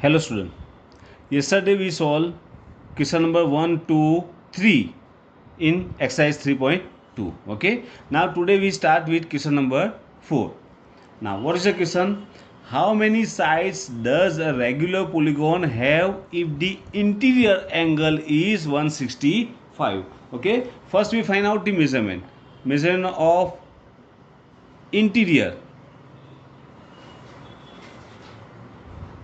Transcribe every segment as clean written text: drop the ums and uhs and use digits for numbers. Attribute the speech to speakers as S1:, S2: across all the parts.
S1: Hello student. Yesterday we solved question number 1, 2, 3 in exercise 3.2. Okay. Now today we start with question number 4. Now what is the question? How many sides does a regular polygon have if the interior angle is 165? Okay. First we find out the measurement. Measurement of interior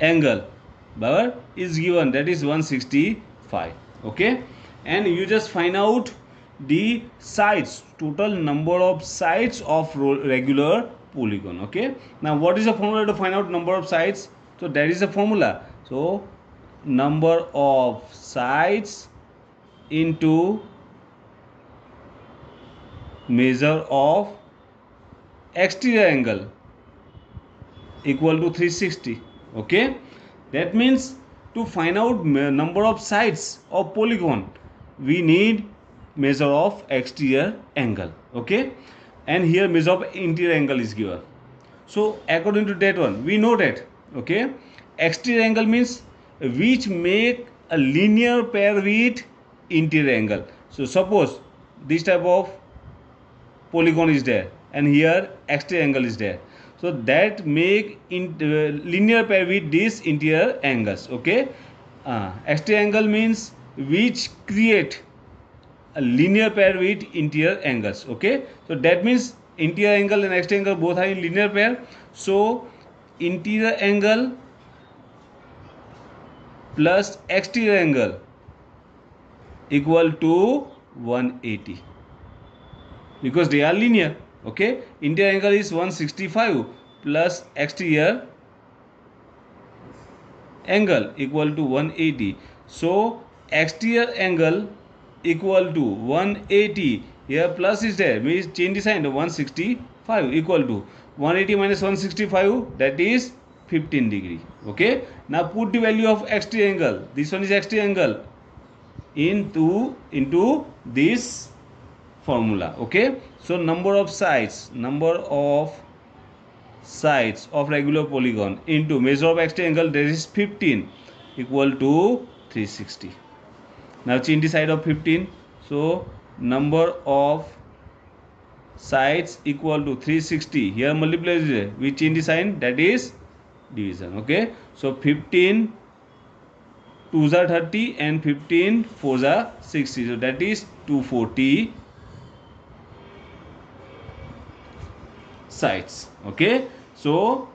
S1: angle is given, that is 165. Okay, and you just find out the sides, total number of sides of regular polygon. Okay, now what is the formula to find out number of sides? So that is the formula. So number of sides into measure of exterior angle equal to 360. Okay, that means to find out number of sides of polygon we need measure of exterior angle. Okay, and here measure of interior angle is given. So according to that one we know that, okay, exterior angle means which make a linear pair with interior angle. So suppose this type of polygon is there and here exterior angle is there, so that make linear pair with these interior angles. Okay, exterior angle means which create a linear pair with interior angles. Okay, so that means interior angle and exterior angle both are in linear pair. So interior angle plus exterior angle equal to 180 because they are linear. Okay, interior angle is 165 plus exterior angle equal to 180. So exterior angle equal to 180, here plus is there, means change the sign to 165 equal to 180 minus 165, that is 15 degree. Okay, now put the value of exterior angle, this one is exterior angle, into this formula. Okay, so number of sides of regular polygon into measure of exterior angle, that is 15 equal to 360. Now change the side of 15, so number of sides equal to 360, here multiply we change the sign, that is division. Okay, so 15 2s are 30 and 15 4s are 60, so that is 240 sides. Okay, so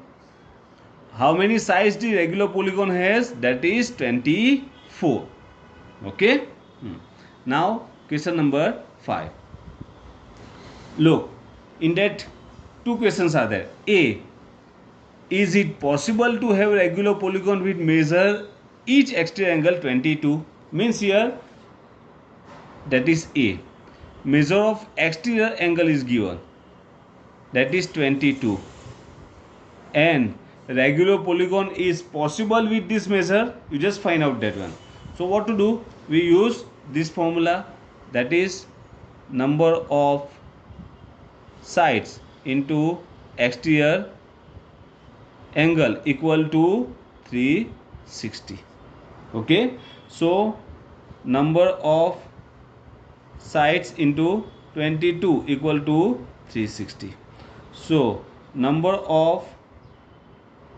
S1: how many sides the regular polygon has? That is 24. Okay, now question number 5. Look, in that two questions are there. A, is it possible to have regular polygon with measure each exterior angle 22? Means here, that is A. Measure of exterior angle is given, that is 22, and regular polygon is possible with this measure. You just find out that one. So what to do? We use this formula, that is number of sides into exterior angle equal to 360. Okay, so number of sides into 22 equal to 360. So number of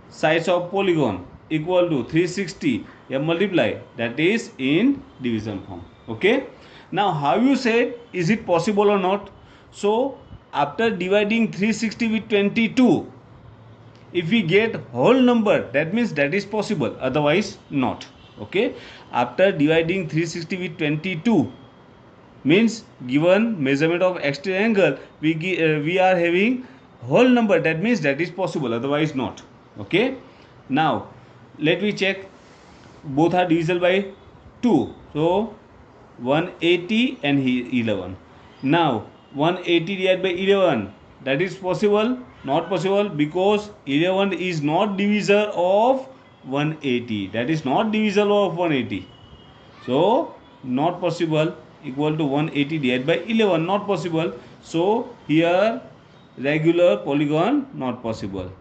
S1: sides of polygon equal to 360, yeah, multiply, that is in division form. Okay, now how you say is it possible or not? So after dividing 360 with 22, if we get whole number, that means that is possible, otherwise not. Okay, after dividing 360 with 22 means given measurement of exterior angle, we are having whole number, that means that is possible, otherwise not. Okay, now let me check, both are divisible by 2, so 180 and 11. Now 180 divided by 11, that is possible? Not possible, because 11 is not divisor of 180, that is not divisible of 180, so not possible, equal to 180 divided by 11, not possible. So here regular polygon not possible.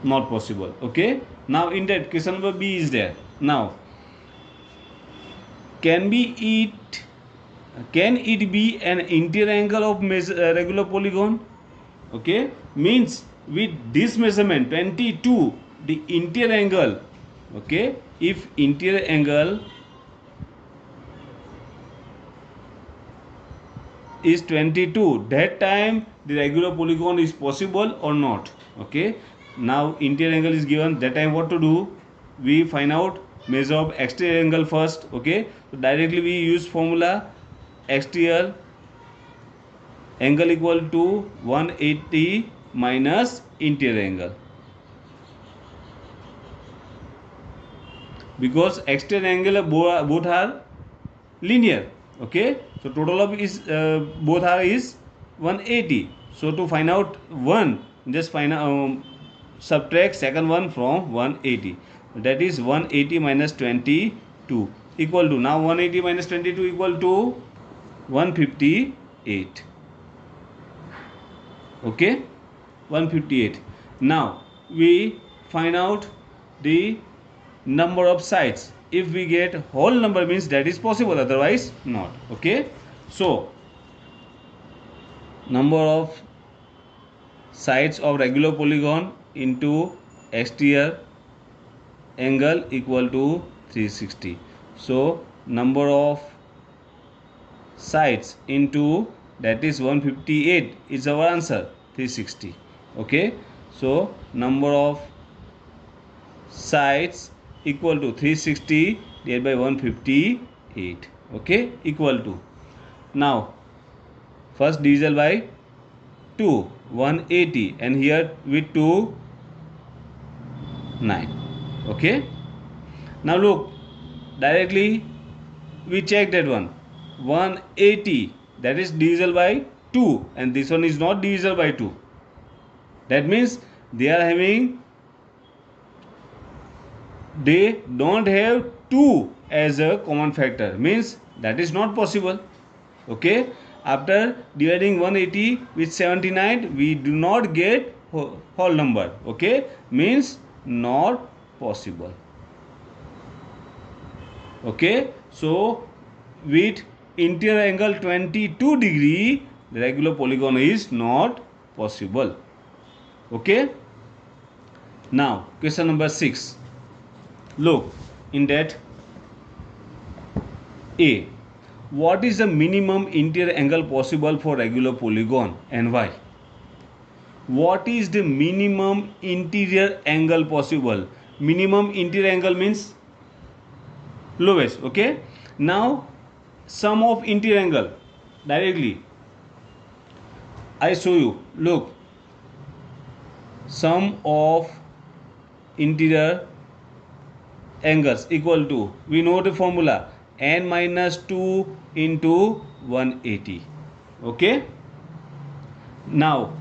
S1: not possible. Okay, now in that question number B is there. Now can it be an interior angle of regular polygon? Okay, means with this measurement 22, the interior angle, okay, if interior angle is 22, that time the regular polygon is possible or not. Okay, now interior angle is given, that time what to do? We find out measure of exterior angle first. Okay, so directly we use formula exterior angle equal to 180 minus interior angle, because exterior angle both are linear. Okay, so total of is both are is 180. So to find out one, just find subtract second one from 180, that is 180 minus 22 equal to, now 180 minus 22 equal to 158. Okay, 158. Now we find out the number of sides. If we get whole number means that is possible, otherwise not. Okay, so number of sides of regular polygon into exterior angle equal to 360. So number of sides into, that is 158 is our answer, 360. Okay, so number of sides equal to 360 divided by 158. Okay, equal to, now first division by 2, 180, and here with 2, 9. Okay, now look, directly we check that one, 180, that is divisible by 2, and this one is not divisible by 2. That means they don't have 2 as a common factor, means that is not possible. Okay, after dividing 180 with 79 we do not get whole number. Okay, means not possible. Okay, so with interior angle 22 degree, the regular polygon is not possible. Okay, now question number 6. Look in that A, what is the minimum interior angle possible for regular polygon and why? What is the minimum interior angle possible? Minimum interior angle means lowest. Okay, now sum of interior angle, directly I show you. Look, sum of interior angles equal to, we know the formula, n minus 2 into 180. Okay, now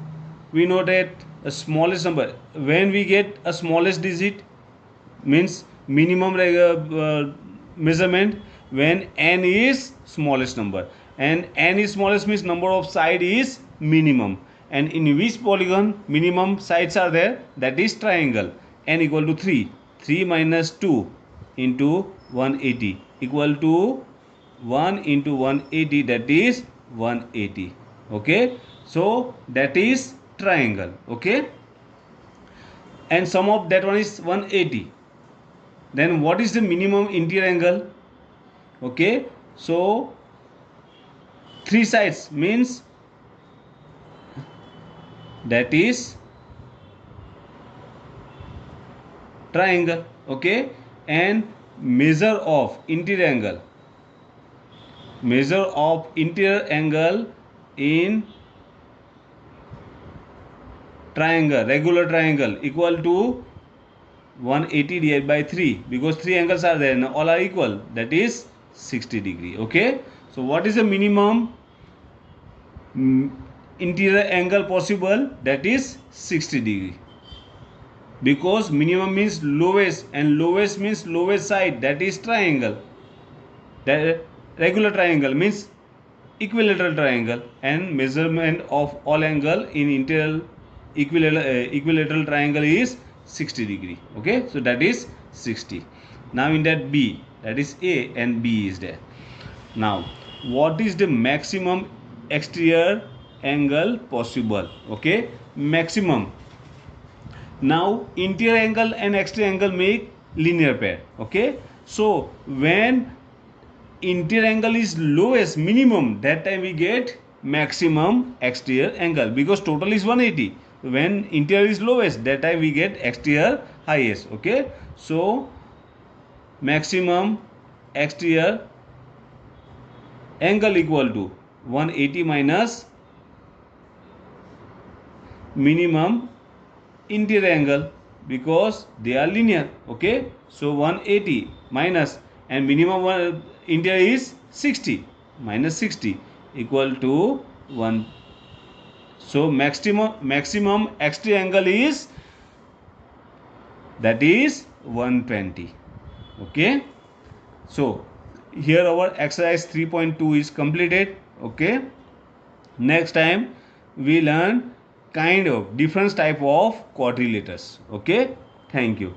S1: we know that the smallest number, when we get a smallest digit means minimum measurement, when n is smallest number, and n is smallest means number of side is minimum, and in which polygon minimum sides are there, that is triangle, n equal to 3. 3 minus 2 into 180 equal to 1 into 180, that is 180. Okay, so that is triangle. Okay, and sum of that one is 180. Then what is the minimum interior angle? Okay, so 3 sides means that is triangle. Okay, and measure of interior angle, in triangle, regular triangle, equal to 180 divided by 3, because 3 angles are there and all are equal, that is 60 degree. Okay, so what is the minimum interior angle possible? That is 60 degree, because minimum means lowest and lowest means lowest side, that is triangle. The regular triangle means equilateral triangle, and measurement of all angle in interior equilateral triangle is 60 degree. Okay, so that is 60. Now in that B, that is A and B is there. Now what is the maximum exterior angle possible? Okay, maximum. Now interior angle and exterior angle make linear pair. Okay, so when interior angle is lowest minimum, that time we get maximum exterior angle, because total is 180. When interior is lowest, that time we get exterior highest. Okay, so maximum exterior angle equal to 180 minus minimum interior angle, because they are linear. Okay, so 180 minus, and minimum interior is 60, minus 60 equal to 1. So maximum exterior angle is, that is 120. Okay, so here our exercise 3.2 is completed. Okay, next time we learn kind of different type of quadrilaters. Okay, thank you.